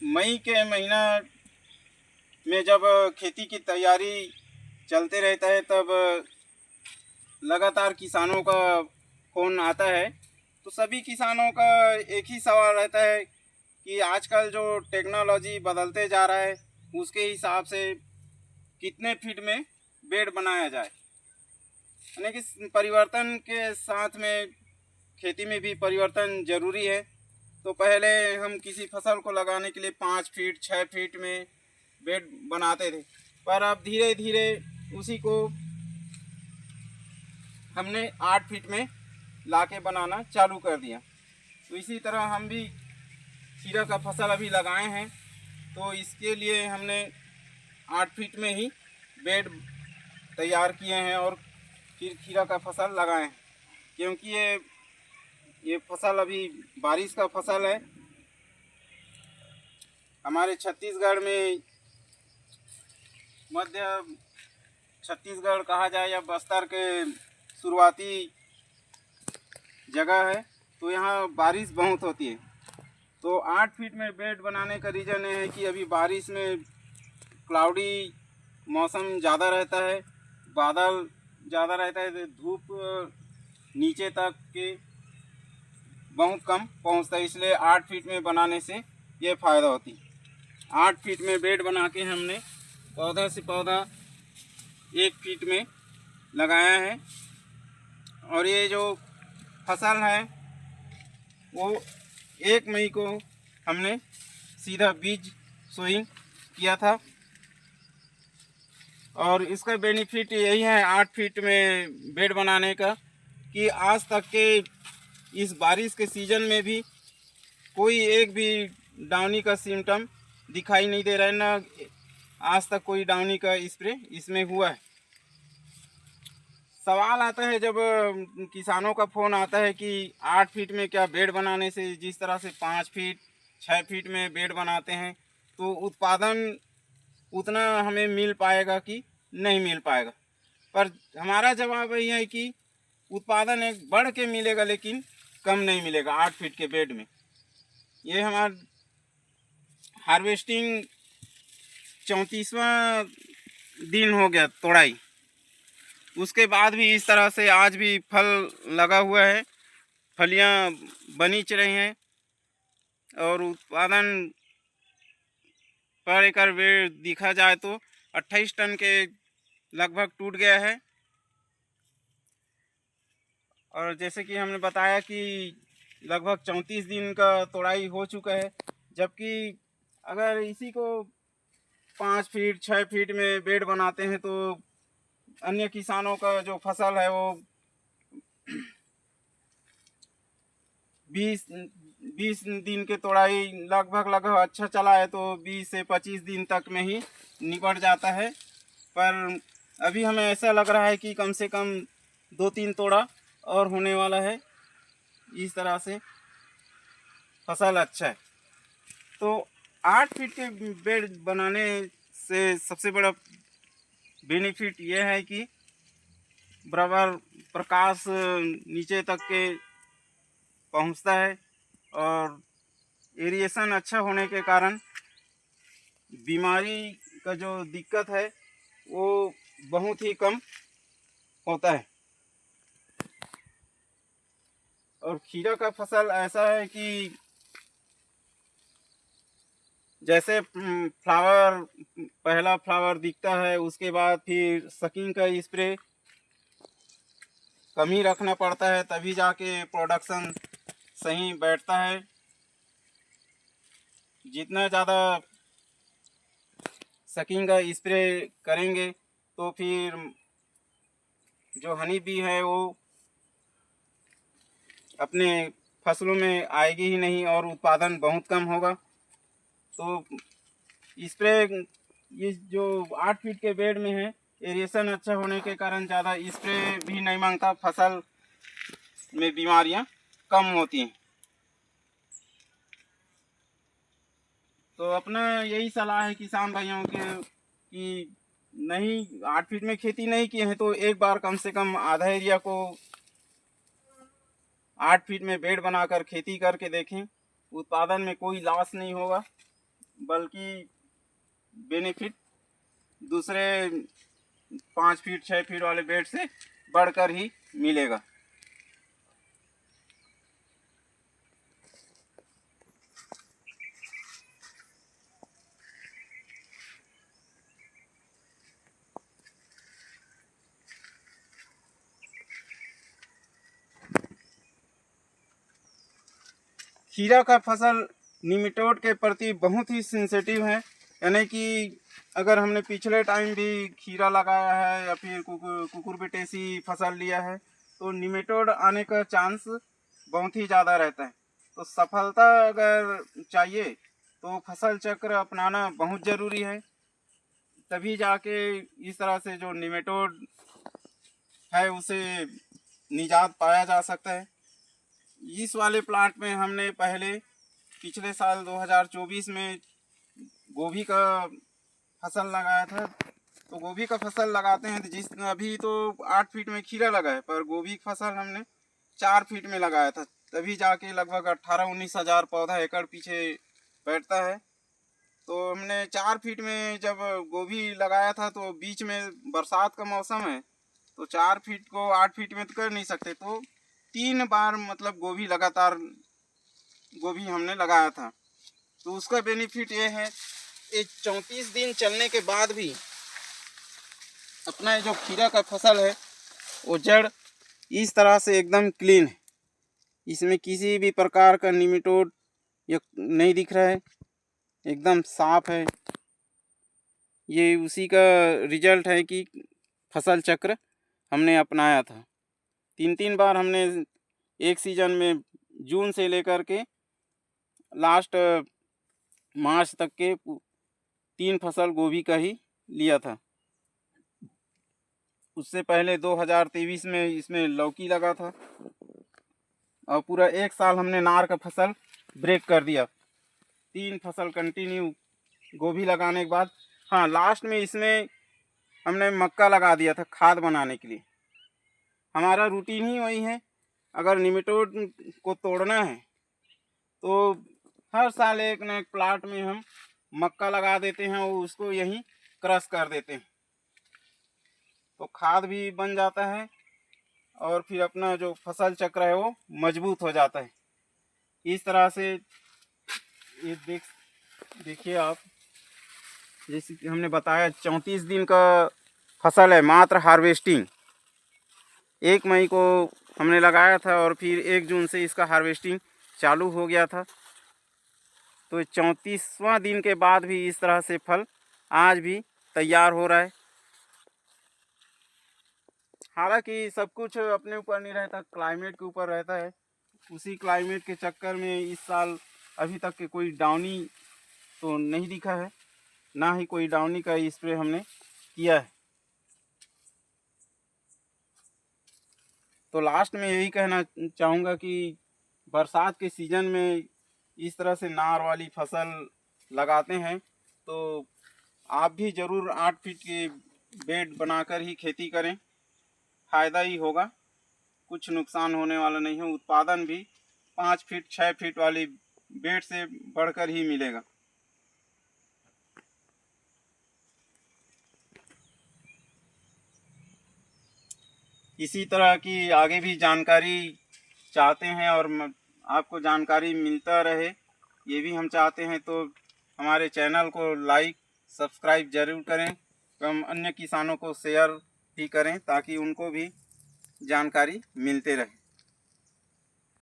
मई के महीना में जब खेती की तैयारी चलते रहता है तब लगातार किसानों का फ़ोन आता है। तो सभी किसानों का एक ही सवाल रहता है कि आजकल जो टेक्नोलॉजी बदलते जा रहा है उसके हिसाब से कितने फीट में बेड बनाया जाए। यानी कि परिवर्तन के साथ में खेती में भी परिवर्तन ज़रूरी है। तो पहले हम किसी फसल को लगाने के लिए 5 फीट 6 फीट में बेड बनाते थे, पर अब धीरे धीरे उसी को हमने 8 फीट में लाके बनाना चालू कर दिया। तो इसी तरह हम भी खीरा का फसल अभी लगाए हैं, तो इसके लिए हमने 8 फीट में ही बेड तैयार किए हैं और फिर खीरा का फसल लगाए हैं। क्योंकि ये फसल अभी बारिश का फसल है। हमारे छत्तीसगढ़ में, मध्य छत्तीसगढ़ कहा जाए या बस्तर के शुरुआती जगह है, तो यहाँ बारिश बहुत होती है। तो 8 फीट में बेड बनाने का रीज़न ये है कि अभी बारिश में क्लाउडी मौसम ज़्यादा रहता है, बादल ज़्यादा रहता है, तो धूप नीचे तक के बहुत कम पहुंचता है। इसलिए 8 फीट में बनाने से ये फ़ायदा होती है। 8 फीट में बेड बना के हमने पौधा से पौधा 1 फीट में लगाया है। और ये जो फसल है वो 1 मई को हमने सीधा बीज सोइंग किया था। और इसका बेनिफिट यही है 8 फीट में बेड बनाने का कि आज तक के इस बारिश के सीज़न में भी कोई एक भी डाउनी का सिम्टम दिखाई नहीं दे रहा है, ना आज तक कोई डाउनी का स्प्रे इसमें हुआ है। सवाल आता है जब किसानों का फ़ोन आता है कि 8 फीट में क्या बेड बनाने से, जिस तरह से 5 फीट 6 फीट में बेड बनाते हैं, तो उत्पादन उतना हमें मिल पाएगा कि नहीं मिल पाएगा। पर हमारा जवाब यही है कि उत्पादन एक बढ़ के मिलेगा, लेकिन कम नहीं मिलेगा 8 फीट के बेड में। ये हमारा हार्वेस्टिंग 34वां दिन हो गया तोड़ाई, उसके बाद भी इस तरह से आज भी फल लगा हुआ है, फलियां बनीच रही हैं और उत्पादन पर एकड़ बेड देखा जाए तो 28 टन के लगभग टूट गया है। और जैसे कि हमने बताया कि लगभग 34 दिन का तोड़ाई हो चुका है, जबकि अगर इसी को 5 फीट 6 फीट में बेड बनाते हैं तो अन्य किसानों का जो फसल है वो 20 दिन के तोड़ाई लगभग अच्छा चला है तो 20 से 25 दिन तक में ही निपट जाता है। पर अभी हमें ऐसा लग रहा है कि कम से कम 2-3 तोड़ा और होने वाला है। इस तरह से फसल अच्छा है। तो 8 फीट के बेड बनाने से सबसे बड़ा बेनिफिट यह है कि बराबर प्रकाश नीचे तक के पहुंचता है और एरिएशन अच्छा होने के कारण बीमारी का जो दिक्कत है वो बहुत ही कम होता है। और खीरा का फसल ऐसा है कि जैसे फ्लावर, पहला फ्लावर दिखता है, उसके बाद फिर सकिंग का स्प्रे कम ही रखना पड़ता है, तभी जाके प्रोडक्शन सही बैठता है। जितना ज़्यादा सकिंग का स्प्रे करेंगे तो फिर जो हनी बी है वो अपने फसलों में आएगी ही नहीं और उत्पादन बहुत कम होगा। तो स्प्रे ये जो 8 फीट के बेड में है, एरिएशन अच्छा होने के कारण ज़्यादा स्प्रे भी नहीं मांगता, फसल में बीमारियां कम होती हैं। तो अपना यही सलाह है किसान भाइयों के कि नहीं 8 फीट में खेती नहीं किए हैं तो एक बार कम से कम आधा एरिया को 8 फीट में बेड बनाकर खेती करके देखें, उत्पादन में कोई लॉस नहीं होगा। बल्कि बेनिफिट दूसरे 5 फीट 6 फीट वाले बेड से बढ़कर ही मिलेगा। खीरा का फसल निमेटोड के प्रति बहुत ही सेंसिटिव है, यानी कि अगर हमने पिछले टाइम भी खीरा लगाया है या फिर कुकुरबिटेसी फसल लिया है तो निमेटोड आने का चांस बहुत ही ज़्यादा रहता है। तो सफलता अगर चाहिए तो फसल चक्र अपनाना बहुत ज़रूरी है, तभी जाके इस तरह से जो निमेटोड है उसे निजात पाया जा सकता है। इस वाले प्लांट में हमने पहले पिछले साल 2024 में गोभी का फसल लगाया था। तो गोभी का फसल लगाते हैं तो अभी तो 8 फीट में खीरा लगा है, पर गोभी की फसल हमने 4 फीट में लगाया था, तभी जाके लगभग 18-19 हज़ार पौधा एकड़ पीछे बैठता है। तो हमने 4 फीट में जब गोभी लगाया था तो बीच में बरसात का मौसम है, तो 4 फीट को 8 फीट में तो कर नहीं सकते, तो 3 बार मतलब गोभी लगातार गोभी हमने लगाया था। तो उसका बेनिफिट ये है, ये 34 दिन चलने के बाद भी अपना जो खीरा का फसल है वो जड़ इस तरह से एकदम क्लीन है, इसमें किसी भी प्रकार का निमेटोड ये नहीं दिख रहा है, एकदम साफ है। ये उसी का रिजल्ट है कि फसल चक्र हमने अपनाया था। 3 बार हमने एक सीजन में जून से लेकर के लास्ट मार्च तक के 3 फसल गोभी का ही लिया था। उससे पहले 2023 में इसमें लौकी लगा था और पूरा 1 साल हमने नार का फसल ब्रेक कर दिया। 3 फसल कंटिन्यू गोभी लगाने के बाद, हाँ लास्ट में इसमें हमने मक्का लगा दिया था खाद बनाने के लिए। हमारा रूटीन ही वही है, अगर निमेटोड को तोड़ना है तो हर साल एक न एक प्लाट में हम मक्का लगा देते हैं और उसको यहीं क्रश कर देते हैं, तो खाद भी बन जाता है और फिर अपना जो फसल चक्र है वो मजबूत हो जाता है। इस तरह से ये देखिए आप, जैसे कि हमने बताया 34 दिन का फसल है मात्र हार्वेस्टिंग। 1 मई को हमने लगाया था और फिर 1 जून से इसका हार्वेस्टिंग चालू हो गया था। तो 34वां दिन के बाद भी इस तरह से फल आज भी तैयार हो रहा है। हालांकि सब कुछ अपने ऊपर नहीं रहता, क्लाइमेट के ऊपर रहता है। उसी क्लाइमेट के चक्कर में इस साल अभी तक के कोई डाउनी तो नहीं दिखा है, ना ही कोई डाउनी का स्प्रे हमने किया है। तो लास्ट में यही कहना चाहूँगा कि बरसात के सीज़न में इस तरह से नार वाली फसल लगाते हैं तो आप भी ज़रूर 8 फीट के बेड बनाकर ही खेती करें, फ़ायदा ही होगा, कुछ नुकसान होने वाला नहीं है। उत्पादन भी 5 फीट 6 फीट वाली बेड से बढ़कर ही मिलेगा। इसी तरह की आगे भी जानकारी चाहते हैं और आपको जानकारी मिलता रहे ये भी हम चाहते हैं, तो हमारे चैनल को लाइक सब्सक्राइब ज़रूर करें एवं अन्य किसानों को शेयर भी करें ताकि उनको भी जानकारी मिलते रहे।